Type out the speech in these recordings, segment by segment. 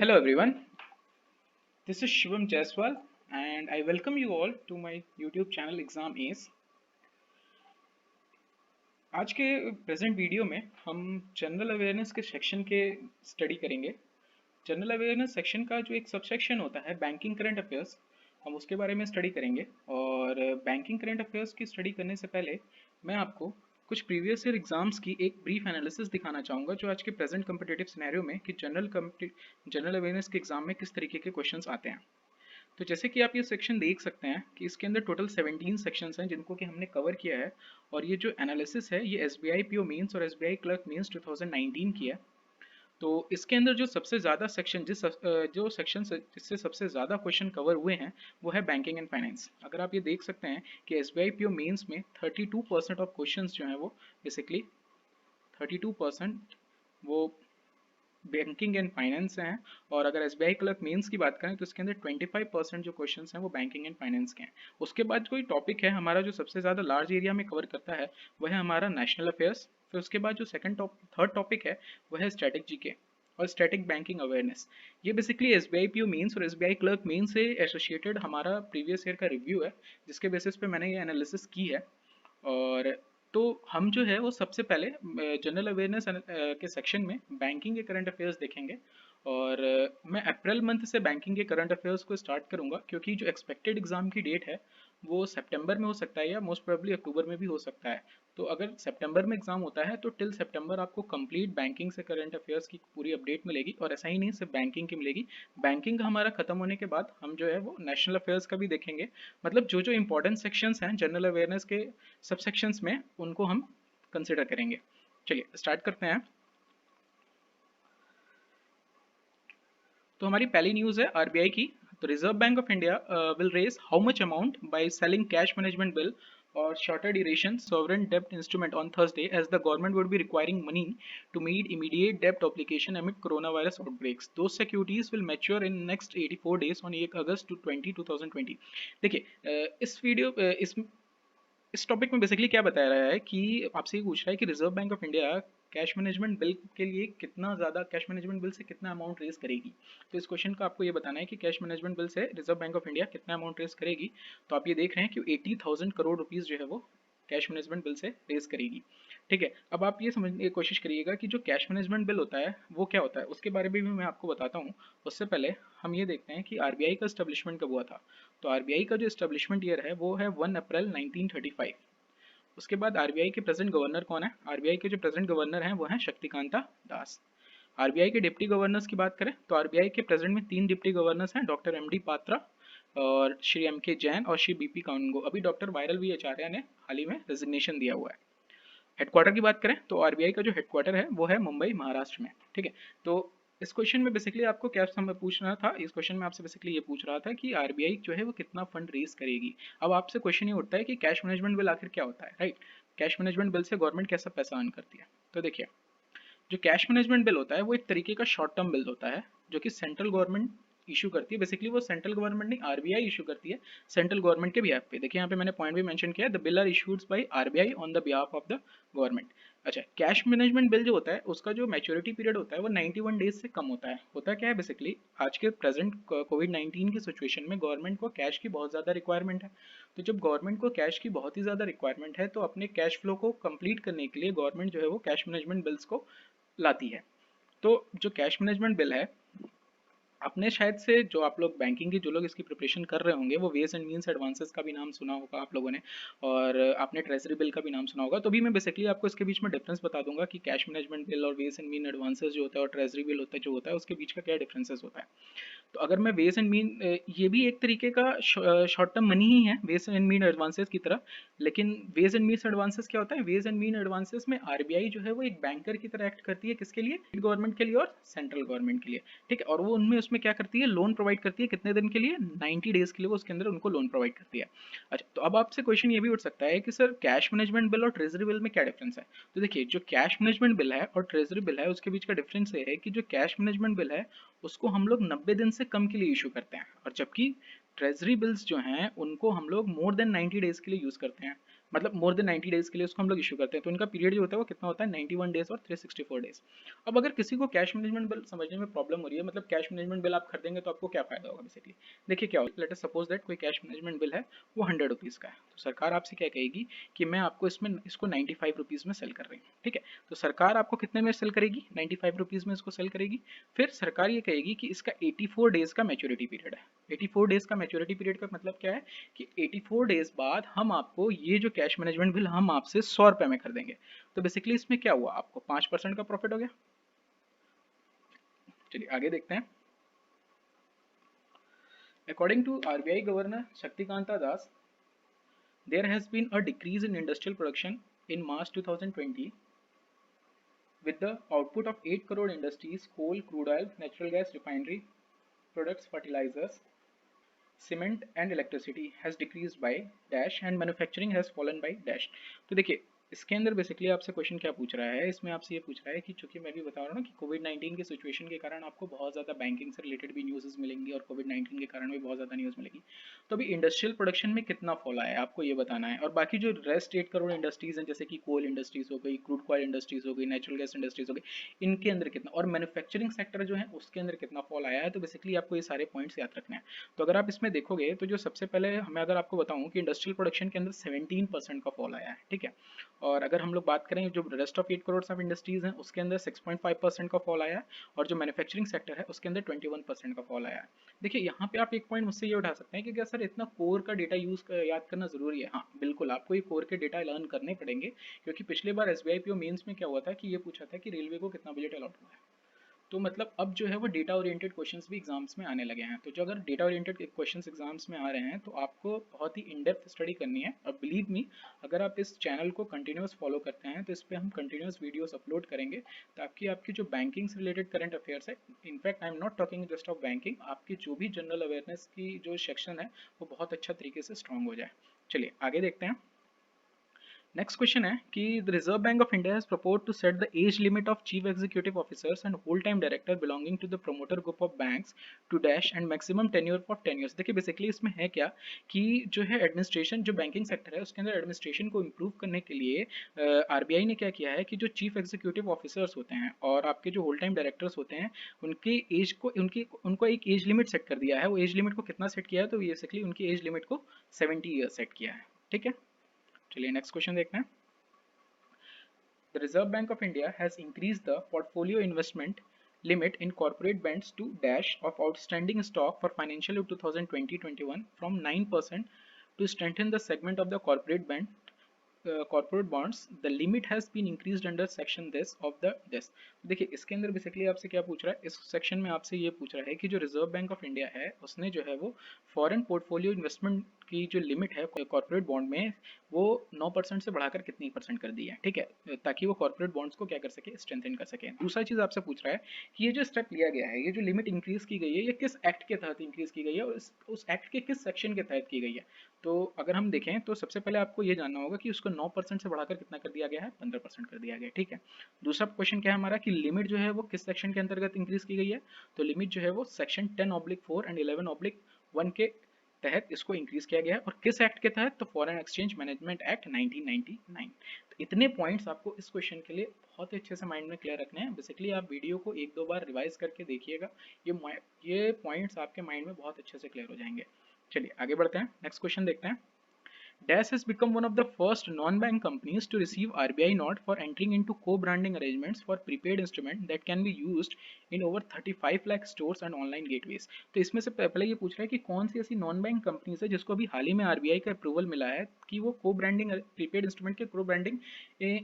Hello everyone, this is Shivam Jaiswal and I welcome you all to my YouTube channel Exam Ace. आज के present video में हम general awareness के section के study करेंगे। General awareness section का जो एक सब सेक्शन होता है बैंकिंग करंट अफेयर्स, हम उसके बारे में स्टडी करेंगे। और बैंकिंग करंट अफेयर्स की स्टडी करने से पहले मैं आपको कुछ प्रीवियस ईयर एग्जाम्स की एक ब्रीफ एनालिसिस दिखाना चाहूँगा जो आज के प्रेजेंट कम्पिटेटिव सिनेरियो में कि जनरल अवेयरनेस के एग्जाम में किस तरीके के क्वेश्चंस आते हैं। तो जैसे कि आप ये सेक्शन देख सकते हैं कि इसके अंदर टोटल 17 सेक्शंस हैं जिनको कि हमने कवर किया है। और ये जो एनालिसिस है ये SBI PO मेंस और SBI क्लर्क मेंस 2019 की है। तो इसके अंदर जो सबसे ज़्यादा सेक्शन जो सेक्शन जिससे सबसे ज़्यादा क्वेश्चन कवर हुए हैं वो है बैंकिंग एंड फाइनेंस। अगर आप ये देख सकते हैं कि SBI PO मेंस में 32% ऑफ क्वेश्चंस जो हैं वो बेसिकली 32% वो बैंकिंग एंड फाइनेंस से हैं। और अगर SBI क्लर्क मेंस की बात करें तो इसके अंदर 25% जो क्वेश्चंस हैं वो बैंकिंग एंड फाइनेंस के हैं। उसके बाद कोई टॉपिक है हमारा जो सबसे ज़्यादा लार्ज एरिया में कवर करता है वह है हमारा नेशनल अफेयर्स। फिर उसके बाद जो थर्ड टॉपिक है वह है स्टैटिक जीके और स्टैटिक बैंकिंग अवेयरनेस। ये बेसिकली SBI PO मेंस और SBI क्लर्क मेंस से एसोसिएटेड हमारा प्रीवियस ईयर का रिव्यू है जिसके बेसिस पे मैंने ये एनालिसिस की है। और तो हम जो है वो सबसे पहले जनरल अवेयरनेस के सेक्शन में बैंकिंग के करंट अफेयर्स देखेंगे। और मैं अप्रैल मंथ से बैंकिंग के करंट अफेयर्स को स्टार्ट करूंगा क्योंकि जो एक्सपेक्टेड एग्जाम की डेट है वो सितंबर में हो सकता है या मोस्ट प्रोबेबली अक्टूबर में भी हो सकता है। तो अगर सितंबर में एग्जाम होता है तो टिल सितंबर आपको कंप्लीट बैंकिंग से करंट अफेयर्स की पूरी अपडेट मिलेगी। और ऐसा ही नहीं सिर्फ बैंकिंग की मिलेगी, बैंकिंग का हमारा खत्म होने के बाद हम जो है वो नेशनल अफेयर्स का भी देखेंगे। मतलब जो जो इंपॉर्टेंट सेक्शंस हैं जनरल अवेयरनेस के सब सेक्शंस में उनको हम कंसिडर करेंगे। चलिए स्टार्ट करते हैं। तो हमारी पहली न्यूज़ है आरबीआई की। तो Reserve bank of India will raise how much amount by selling cash management bill or shorter duration sovereign debt instrument on Thursday as the government would be requiring money to meet immediate debt obligation amid coronavirus outbreaks. Those securities will mature in next 84 days on 1 अगस्त 2020। देखिए इस topic में basically क्या बताया रहा है कि आपसे ये पूछ रहा है कि reserve bank of India cash management bill के लिए कितना ज़्यादा कैश मैनेजमेंट बिल से कितना अमाउंट रेज करेगी। तो इस क्वेश्चन का आपको ये बताना है कि कैश मैनेजमेंट बिल से रिजर्व बैंक ऑफ इंडिया कितना अमाउंट रेज करेगी। तो आप ये देख रहे हैं कि 80,000 करोड़ रुपीज़ जो है वो कैश मैनेजमेंट बिल से रेज करेगी। ठीक है, अब आप ये समझने की कोशिश करिएगा कि जो कैश मैनेजमेंट बिल होता है वो क्या होता है, उसके बारे में भी मैं आपको बताता हूँ। उससे पहले हम ये देखते हैं कि आरबीआई का स्टैब्लिशमेंट कब हुआ था। तो आरबीआई का जो एस्टेब्लिशमेंट ईयर है वो है 1 अप्रैल 1935। उसके बाद आरबीआई के प्रेजेंट गवर्नर कौन है? आरबीआई के जो प्रेजेंट गवर्नर हैं वो हैं शक्तिकांता दास। आरबीआई के डिप्टी गवर्नर्स की बात करें तो आरबीआई के प्रेजेंट में 3 डिप्टी गवर्नर्स हैं, डॉक्टर एमडी पात्रा और श्री एमके जैन और श्री बीपी कानूनगो। अभी डॉक्टर वायरल वी आचार्य ने हाल ही में रेजिग्नेशन दिया हुआ है। हेडक्वार्टर की बात करें तो आरबीआई का जो हेडक्वार्टर है वो है मुंबई महाराष्ट्र में। ठीक है, तो इस क्वेश्चन में बेसिकली आपको क्या समय पूछना था, इस क्वेश्चन में आपसे बेसिकली ये पूछ रहा था कि आरबीआई जो है वो कितना फंड रेज करेगी। अब आपसे क्वेश्चन ये उठता है कि कैश मैनेजमेंट बिल आखिर क्या होता है, राइट? कैश मैनेजमेंट बिल से गवर्नमेंट कैसा पैसा अर्न करती है। तो देखिए, जो कैश मैनेजमेंट बिल होता है वो एक तरीके का शॉर्ट टर्म बिल होता है जो कि सेंट्रल गवर्नमेंट इशू करती है। बेसिकली वो सेंट्रल गवर्नमेंट नहीं, आरबीआई इशू करती है सेंट्रल गवर्नमेंट के बिहाफ पे। देखिए यहाँ पे मैंने पॉइंट भी मेंशन किया है, the bill are issued by RBI on the behalf of the government. अच्छा, कैश मैनेजमेंट बिल जो होता है उसका जो मैच्योरिटी पीरियड होता है वो 91 डेज से कम होता है। होता क्या है बेसिकली, आज के प्रेजेंट कोविड-19 की सिचुएशन में गवर्नमेंट को कैश की बहुत ज़्यादा रिक्वायरमेंट है। तो जब गवर्नमेंट को कैश की बहुत ही ज़्यादा रिक्वायरमेंट है तो अपने कैश फ्लो को कंप्लीट करने के लिए गवर्नमेंट जो है वो कैश मैनेजमेंट बिल्स को लाती है। तो जो कैश मैनेजमेंट बिल है, आपने शायद से जो आप लोग बैंकिंग की जो लोग इसकी प्रिपरेशन कर रहे होंगे वो वेज एंड मीन्स एडवांसेस का भी नाम सुना होगा आप लोगों ने। और आपने ट्रेजरी बिल का भी नाम सुना होगा। तो भी मैं बेसिकली आपको इसके बीच में डिफरेंस बता दूंगा कि कैश मैनेजमेंट बिल और वेज एंड मीन एडवांसेस जो होता है और ट्रेजरी बिल होता है जो होता है उसके बीच का क्या डिफरेंसेस होता है। तो अगर मैं वेज एंड मीन, ये भी एक तरीके का शॉर्ट टर्म मनी ही है वेज एंड मीन एडवांसेस की तरह। लेकिन वेज एंड मीन एडवांसेस क्या होता है, वेज एंड मीन एडवांसेस में आरबीआई जो है वो एक बैंकर की तरह एक्ट करती है। किसके लिए? गवर्नमेंट के लिए और सेंट्रल गवर्नमेंट के लिए। ठीक है, और वो उनमें उसमें क्या करती है, लोन प्रोवाइड करती है। कितने दिन के लिए? 90 डेज के लिए वो उसके अंदर उनको लोन प्रोवाइड करती है। अच्छा, तो अब आपसे क्वेश्चन ये भी उठ सकता है कि सर कैश मैनेजमेंट बिल और ट्रेजरी बिल में क्या डिफरेंस है। तो देखिए, जो कैश मैनेजमेंट बिल है और ट्रेजरी बिल है उसके बीच का डिफरेंस ये है कि जो कैश मैनेजमेंट बिल है उसको हम लोग 90 दिन से कम के लिए इशू करते हैं, और जबकि ट्रेजरी बिल्स जो हैं उनको हम लोग मोर देन 90 डेज के लिए यूज़ करते हैं। मतलब मोर देन 90 डेज के लिए उसको हम लोग इशू करते हैं। तो इनका पीरियड जो होता है वो कितना होता है, 91 डेज और 364 डेज। अब अगर किसी को कैश मैनेजमेंट बिल समझने में प्रॉब्लम हो रही है, मतलब कैश मैनेजमेंट बिल आप खरीदेंगे तो आपको क्या फायदा होगा बेसिकली, देखिए क्या होगा, लेट अस सपोज दैट कोई कैश मैनेजमेंट बिल है वो 100 रुपीज़ का है, तो सरकार आपसे क्या कहेगी कि मैं आपको इसमें इसको 95 रुपीज़ में सेल कर रही हूँ, ठीक है। तो सरकार आपको कितने में सेल करेगी, 95 रुपीज़ में इसको सेल करेगी। फिर सरकार ये कहेगी कि इसका 84 डेज का मैच्योरिटी पीरियड है। 84 डेज का मैच्योरिटी पीरियड का मतलब क्या है कि 84 डेज बाद हम आपको ये जो कैश मैनेजमेंट बिल हम आपसे 100 रुपए में कर देंगे। तो बेसिकली इसमें क्या हुआ, आपको 5% का प्रॉफिट हो गया। चलिए आगे देखते हैं। According to RBI governor Shaktikanta Das, there has been a decrease in industrial production in March 2020 with the output of 8 crore industries, coal, crude oil, natural gas, refinery products, fertilizers, cement and electricity has decreased by dash and manufacturing has fallen by dash। तो देखिए इसके अंदर basically आपसे question क्या पूछ रहा है, इसमें आपसे ये पूछ रहा है कि चूंकि मैं भी बता रहा हूँ ना कि कोविड-19 के सिचुएशन के कारण आपको बहुत ज़्यादा बैंकिंग से रिलेटेड भी न्यूज़ मिलेंगी और कोविड-19 के कारण भी बहुत ज़्यादा न्यूज़ मिलेगी। तो अभी इंडस्ट्रियल प्रोडक्शन में कितना फॉल आया है आपको ये बताना है, और बाकी जो रेस्ट 8 करोड़ इंडस्ट्रीज़ हैं जैसे कि कोल इंडस्ट्रीज़ हो गई, क्रूड ऑयल इंडस्ट्रीज़ हो गई, नेचुरल गैस इंडस्ट्रीज़ हो गई, इनके अंदर कितना, और मैन्युफैक्चरिंग सेक्टर जो है उसके अंदर कितना फॉल आया है। तो बेसिकली आपको ये सारे पॉइंट्स याद रखने हैं। तो अगर आप इसमें देखोगे तो जो सबसे पहले मैं अगर आपको बताऊं कि इंडस्ट्रियल प्रोडक्शन के अंदर 17% का फॉल आया है, ठीक है। और अगर हम लोग बात करें जो rest of 8 crore of industries हैं उसके अंदर 6.5% का फॉल आया है, और जो मैन्युफैक्चरिंग सेक्टर है उसके अंदर 21% का फॉल आया है। देखिए यहाँ पे आप एक पॉइंट मुझसे ये उठा सकते हैं कि क्या सर इतना कोर का डेटा याद करना जरूरी है। हाँ बिल्कुल, आपको ये कोर के डेटा लर्न करने पड़ेंगे, क्योंकि पिछली बार एसबीआई पीओ मेंस में क्या हुआ था कि ये पूछा था कि रेलवे को कितना बजट अलॉट हुआ है। तो मतलब अब जो है वो डेटा ओरिएंटेड क्वेश्चंस भी एग्जाम्स में आने लगे हैं। तो जो अगर डेटा ओरिएंटेड क्वेश्चंस एग्जाम्स में आ रहे हैं तो आपको बहुत ही इन डेप्थ स्टडी करनी है। और बिलीव मी, अगर आप इस चैनल को कंटिन्यूस फॉलो करते हैं तो इस पर हम कंटिन्यूस वीडियोस अपलोड करेंगे, ताकि आपकी जो बैंकिंग से रिलेटेड करंट अफेयर्स है, in fact I am not talking just of banking, आपकी जो भी जनरल अवेयरनेस की जो सेक्शन है वो बहुत अच्छा तरीके से स्ट्रॉन्ग हो जाए। चलिए आगे देखते हैं। नेक्स्ट क्वेश्चन है कि the Reserve bank of India has proposed to set the age limit of chief executive officers and whole time director belonging to the promoter group of banks to dash and maximum tenure for 10 years. देखिए basically इसमें है क्या कि जो है administration, जो banking sector है उसके अंदर एडमिनिस्ट्रेशन को इम्प्रूव करने के लिए आरबीआई ने क्या किया है कि जो चीफ एग्जीक्यूटिव ऑफिसर्स होते हैं और आपके जो होल टाइम डायरेक्टर्स होते हैं उनकी एज को उनको एक एज लिमिट सेट कर दिया है। वो एज लिमिट को कितना सेट किया है, तो बेसिकली उनकी एज लिमिट को 70 ईयर्स सेट किया है, ठीक है। चलिए नेक्स्ट क्वेश्चन देखते हैं। The Reserve Bank of India has increased the portfolio investment limit in corporate bonds to dash of outstanding stock for financial year 2020-21 from 9% to strengthen the segment of the corporate bonds. The limit has been increased under section this of the this। देखिए इसके अंदर basically आपसे क्या पूछ रहा है, इस section में आपसे ये पूछ रहा है कि जो रिजर्व बैंक ऑफ इंडिया है उसने जो है वो फॉरेन पोर्टफोलियो इन्वेस्टमेंट की जो लिमिट है कॉर्पोरेट बॉन्ड में वो 9% से बढ़ाकर कितनी परसेंट कर दी है, ठीक है, ताकि वो कॉर्पोरेट बॉन्ड्स को क्या कर सके, स्ट्रेंथन कर सके। दूसरा चीज आपसे पूछ रहा है कि ये जो स्टेप लिया गया है, ये जो लिमिट इंक्रीज की गई है, ये किस एक्ट के तहत इंक्रीज की गई है और उस एक्ट के किस सेक्शन के तहत की गई है। तो अगर हम देखें तो सबसे पहले आपको ये जानना होगा कि उसको 9% से बढ़ाकर कितना कर दिया गया है, 15% कर दिया गया है, ठीक है। दूसरा क्वेश्चन क्या है हमारा कि लिमिट जो है वो किस सेक्शन के अंतर्गत इंक्रीज की गई है, तो लिमिट जो है वो सेक्शन 10/4 एंड 11/1 के तहत इसको इंक्रीज किया गया है। और किस एक्ट के तहत, तो फॉरेन एक्सचेंज मैनेजमेंट एक्ट 1999। तो इतने पॉइंट्स आपको इस क्वेश्चन के लिए बहुत ही अच्छे से माइंड में क्लियर रखने हैं। बेसिकली आप वीडियो को एक दो बार रिवाइज करके देखिएगा, ये पॉइंट्स आपके माइंड में बहुत अच्छे से क्लियर हो जाएंगे। चलिए आगे बढ़ते हैं, नेक्स्ट क्वेश्चन देखते हैं। Dash has become one of the first non-bank companies to receive RBI nod for entering into co-branding arrangements for prepaid instrument that can be used in over 35 lakh stores and online gateways। तो इसमें से पहले ये पूछ रहा है कि कौन सी ऐसी नॉन बैंक कंपनीज है जिसको अभी हाल ही में आरबीआई का अप्रूवल मिला है कि वो को ब्रांडिंग प्रीपेड इंस्ट्रूमेंट के को ब्रांडिंग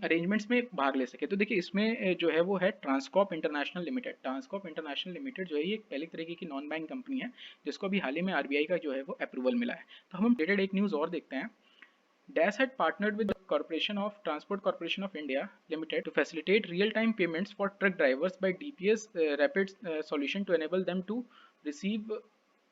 अरेंजमेंट्स में भाग ले सके। तो देखिए इसमें जो है वो है ट्रांसकॉप इंटरनेशनल लिमिटेड। ट्रांसकॉप इंटरनेशनल लिमिटेड जो है ये एक पहले तरीके की नॉन बैंक कंपनी है जिसको अभी हाल ही में आरबीआई का जो है वो अप्रूवल मिला है। तो हम रिलेटेड एक न्यूज़ और देखते हैं। Dash had partnered with the Corporation of Transport Corporation of India Limited to facilitate real-time payments for truck drivers by DPS rapid solution to enable them to receive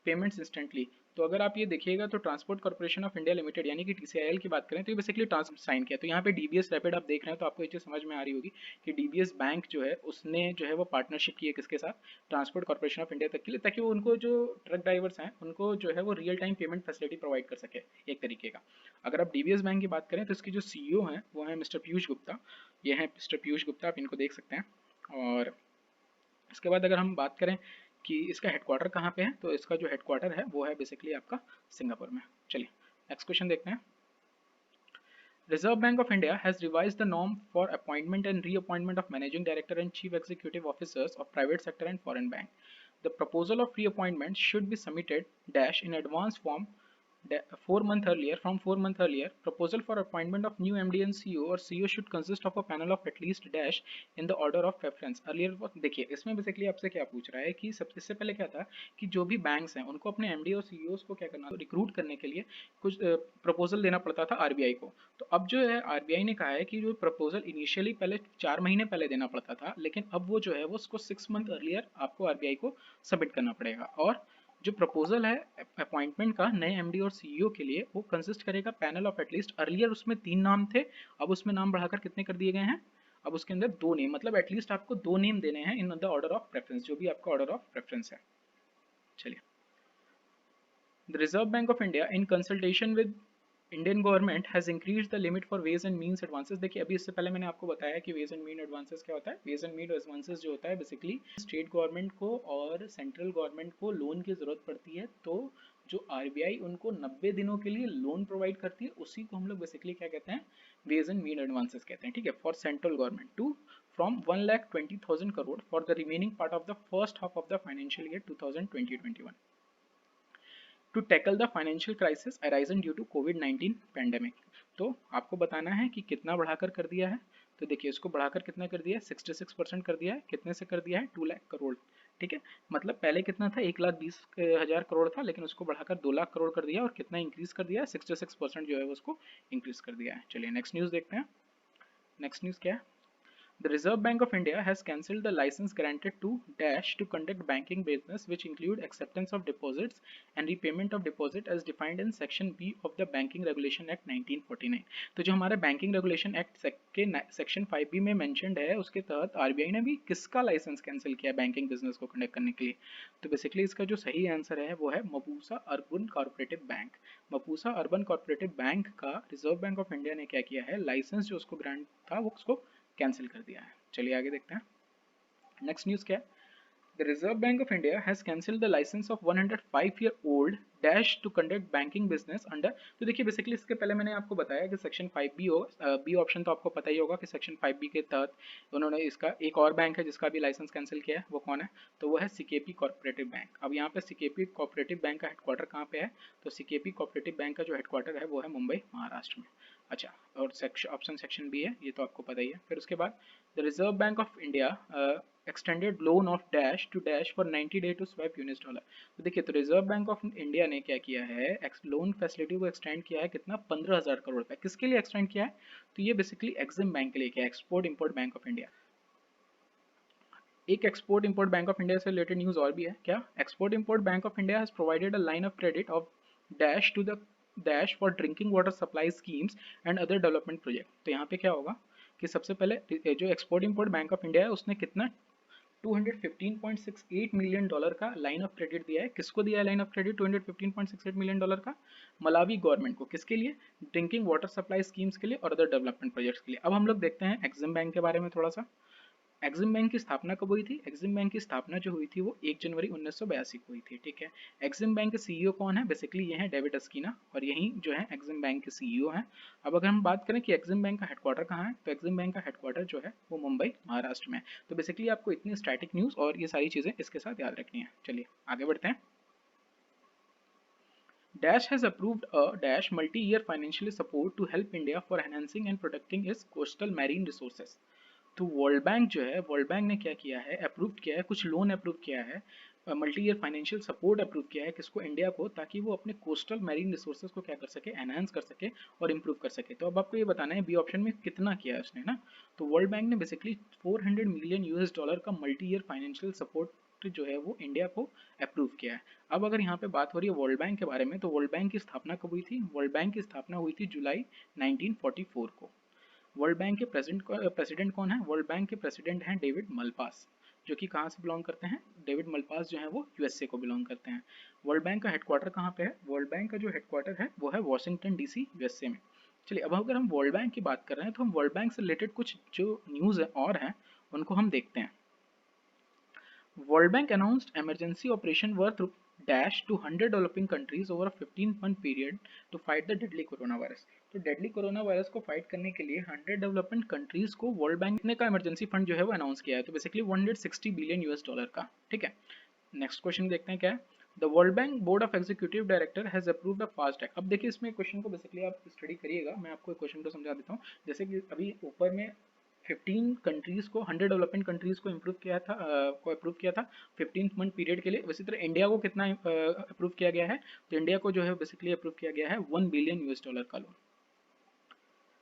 payments instantly. तो अगर आप ये देखिएगा तो transport corporation of India limited यानी कि TCIL की बात करें तो ये बेसिकली ट्रांस साइन किया। तो यहाँ पे DBS रैपिड आप देख रहे हैं तो आपको ये चीज़ समझ में आ रही होगी कि DBS बैंक जो है उसने जो है वो पार्टनरशिप की है किसके साथ, ट्रांसपोर्ट कॉर्पोरेशन ऑफ इंडिया तक के लिए, ताकि वो उनको जो ट्रक ड्राइवर्स हैं उनको जो है वो real time payment facility provide कर सके एक तरीके का। अगर आप DBS बैंक की बात करें तो इसके जो CEO हैं वो हैं मिस्टर पीयूष गुप्ता। ये हैं मिस्टर पीयूष गुप्ता, आप इनको देख सकते हैं। और इसके बाद अगर हम बात करें कि इसका हेडक्वार्टर कहाँ पे है, तो इसका जो हेडक्वार्टर है वो है बेसिकली आपका सिंगापुर में। चलिए नेक्स्ट क्वेश्चन देखते हैं। Reserve Bank of India has revised the norm for appointment and reappointment of managing director and chief executive officers of private sector and foreign bank. The proposal of reappointment should be submitted dash in advance form 4 months earlier. From 4 months earlier, proposal for appointment of new MD and CEO or CEO should consist of a panel of at least dash in the order of preference. Earlier देखिए इसमें basically आपसे क्या पूछ रहा है कि सब इससे पहले क्या था कि जो भी बैंक्स हैं उनको अपने MD और CEOs को क्या करना, तो रिक्रूट करने के लिए कुछ प्रपोजल देना पड़ता था RBI को। तो अब जो है RBI ने कहा है कि जो प्रपोजल इनिशियली पहले 4 महीने पहले देना पड़ता था, लेकिन अब वो जो है वो उसको 6 मंथ अर्लियर आपको RBI को सबमिट करना पड़ेगा। और जो प्रपोजल है अपॉइंटमेंट का नए एमडी और सीईओ के लिए वो कंसिस्ट करेगा पैनल ऑफ एटलीस्ट, अर्लियर उसमें 3 नाम थे, अब उसमें नाम बढ़ाकर कितने कर दिए गए हैं, अब उसके अंदर 2 नेम, मतलब एटलीस्ट आपको 2 नेम देने हैं in the order of preference, जो भी आपका ऑर्डर ऑफ प्रेफरेंस है। चलिए, the Reserve bank of India in consultation with Indian government has increase the limit for ways and means advances. देखिए अभी इससे पहले मैंने आपको बताया कि वेज एंड मीन एडवांसेस क्या होता है। वेज एंड मीन एडवांसेस जो होता है बेसिकली स्टेट गवर्नमेंट को और सेंट्रल गवर्नमेंट को लोन की जरूरत पड़ती है, तो जो RBI उनको 90 दिनों के लिए लोन प्रोवाइड करती है उसी को हम लोग बेसिकली क्या कहते हैं, वेज एंड मीन एडवांसेस कहते हैं। ठीक है, for central government to from 1,20,000 crore for the remaining part of the first half of the financial year 2020-21 to tackle the financial crisis arisen due to कोविड-19 पैंडेमिक। तो आपको बताना है कि कितना बढ़ाकर कर दिया है। तो देखिए इसको बढ़ाकर कितना कर दिया है, 66% कर दिया है। कितने से कर दिया है, 2 लाख करोड़। ठीक है, मतलब पहले कितना था, 1,20,000 करोड़ था, लेकिन उसको बढ़ाकर 2 लाख करोड़ कर दिया। और कितना इंक्रीज कर दिया है, 66% जो है उसको इंक्रीज कर दिया है। चलिए नेक्स्ट न्यूज़ देखते हैं। नेक्स्ट न्यूज़ क्या है, the Reserve Bank of India has cancelled the license granted to Dash to conduct banking business, which include acceptance of deposits and repayment of deposit as defined in Section B of the Banking Regulation Act 1949। तो जो हमारे banking regulation act के section 5B में mentioned है उसके तहत RBI ने भी किसका लाइसेंस कैंसिल किया बैंकिंग बिजनेस को कंडक्ट करने के लिए। तो बेसिकली इसका जो सही आंसर है वो है Mapusa urban corporative bank. Mapusa urban corporative bank का रिजर्व बैंक ऑफ इंडिया ने क्या किया है, लाइसेंस जो उसको ग्रांट था वो उसको कैंसिल कर दिया है। चलिए आगे देखते हैं। नेक्स्ट न्यूज़ क्या है, the Reserve bank of India has cancelled the licence of 105-year-old dash to conduct banking business under. तो देखिए बेसिकली इसके पहले मैंने आपको बताया कि सेक्शन 5B हो, बी ऑप्शन तो आपको पता ही होगा कि सेक्शन 5B के तहत उन्होंने इसका एक और बैंक है जिसका भी लाइसेंस कैंसिल किया है, वो कौन है, तो वो है CKP कॉर्पोरेटिव बैंक। अब यहाँ पे CKP कॉर्पोरेटिव बैंक का हेडक्वार्टर कहाँ पे है, तो CKP कॉर्पोरेटिव बैंक का जो हेडक्वार्टर है वो है मुंबई महाराष्ट्र में। अच्छा, और ऑप्शन सेक्शन बी है, ये तो आपको पता ही है। फिर उसके बाद the Reserve bank of India extended loan of dash to dash for 90 day to swap US dollar. तो देखिए तो रिजर्व बैंक ऑफ इंडिया ने क्या किया है, लोन फैसिलिटी को एक्सटेंड किया है, कितना, 15,000 करोड़ रुपए। किसके लिए एक्सटेंड किया है, तो ये बेसिकली एक्सिम बैंक के लिए किया है, export import bank of India. एक export import bank of India से रिलेटेड न्यूज और भी है। क्या, export import bank of India has provided a line of credit of dash to the dash for drinking water supply schemes and other development project. तो यहाँ पे क्या होगा कि सबसे पहले जो export import bank of India है उसने कितना, $215.68 मिलियन का लाइन ऑफ क्रेडिट दिया है। किसको दिया है लाइन ऑफ क्रेडिट, $215.68 मिलियन का, मलावी गवर्नमेंट को। किसके लिए, ड्रिंकिंग वाटर सप्लाई स्कीम्स के लिए और अदर डेवलपमेंट प्रोजेक्ट्स के लिए। अब हम लोग देखते हैं एक्सिम बैंक के बारे में थोड़ा सा। एक्सिम बैंक की स्थापना कब हुई थी, एक्सिम बैंक की स्थापना जो हुई थी वो 1 जनवरी 1982 को हुई थी। ठीक है, एक्सिम बैंक के CEO कौन है, बेसिकली ये हैं डेविड अस्कीना, और यही जो है एक्सिम बैंक के CEO हैं। अब अगर हम बात करें कि एक्सिम बैंक का हेडक्वार्टर कहाँ है, तो एक्सिम बैंक का हेडक्वार्टर जो है वो मुंबई महाराष्ट्र में है। तो बेसिकली आपको इतनी स्टैटिक न्यूज़ और ये सारी चीज़ें इसके साथ याद रखनी है। चलिए आगे बढ़ते हैं। Dash has approved a Dash multi-year financial support to help India for enhancing and protecting its coastal marine resources. तो वर्ल्ड बैंक जो है, वर्ल्ड बैंक ने क्या किया है, अप्रूव किया है, कुछ लोन अप्रूव किया है, multi year financial support approve किया है किसको, इंडिया को, ताकि वो अपने कोस्टल मैरीन रिसोर्सेज को क्या कर सके, एनहांस कर सके और इम्प्रूव कर सके। तो अब आपको ये बताना है बी ऑप्शन में कितना किया है उसने ना। तो वर्ल्ड बैंक ने बेसिकली 400 मिलियन यूएस डॉलर का मल्टी ईयर फाइनेंशियल सपोर्ट जो है वो इंडिया को अप्रूव किया है। अब अगर यहाँ पे बात हो रही है वर्ल्ड बैंक के बारे में, तो वर्ल्ड बैंक की स्थापना कब हुई थी, वर्ल्ड बैंक की स्थापना हुई थी जुलाई 1944 को। वर्ल्ड बैंक के प्रेसिडेंट कौन है, वर्ल्ड बैंक के प्रेसिडेंट हैं डेविड मलपास, जो कि कहाँ से बिलोंग करते हैं, डेविड मलपास जो है वो यूएसए को बिलोंग करते हैं। वर्ल्ड बैंक का हेडक्वार्टर कहाँ पे है, वर्ल्ड बैंक का जो हेडक्वार्टर है वो है वॉशिंगटन डीसी यूएसए में। चलिए अब अगर हम वर्ल्ड बैंक की बात कर रहे हैं तो हम वर्ल्ड बैंक से रिलेटेड कुछ जो न्यूज़ है और हैं उनको हम देखते हैं। World Bank announced emergency operation worth dash to 100 developing countries over a 15-month period to fight the deadly coronavirus। तो डेडली कोरोना वायरस को फाइट करने के लिए 100 डेवलपमेंट कंट्रीज को वर्ल्ड बैंक ने का इमरजेंसी फंड जो है वो अनाउंस किया है, तो बेसिकली 160 बिलियन यूएस डॉलर का। ठीक है, नेक्स्ट क्वेश्चन देखते हैं क्या है। The world bank board of executive director has approved a fast act. अब देखिए इसमें क्वेश्चन को बेसिकली आप स्टडी करिएगा, मैं आपको क्वेश्चन को समझा देता हूँ। जैसे कि अभी ऊपर में 15 कंट्रीज को, 100 डेवलपमेंट कंट्रीज को इम्प्रूव किया था, को अप्रूव किया था 15 मंथ पीरियड के लिए। वैसे तरह इंडिया को कितना अप्रूव किया गया है, तो इंडिया को जो है बेसिकली अप्रूव किया गया है 1 बिलियन यूएस डॉलर का लोन।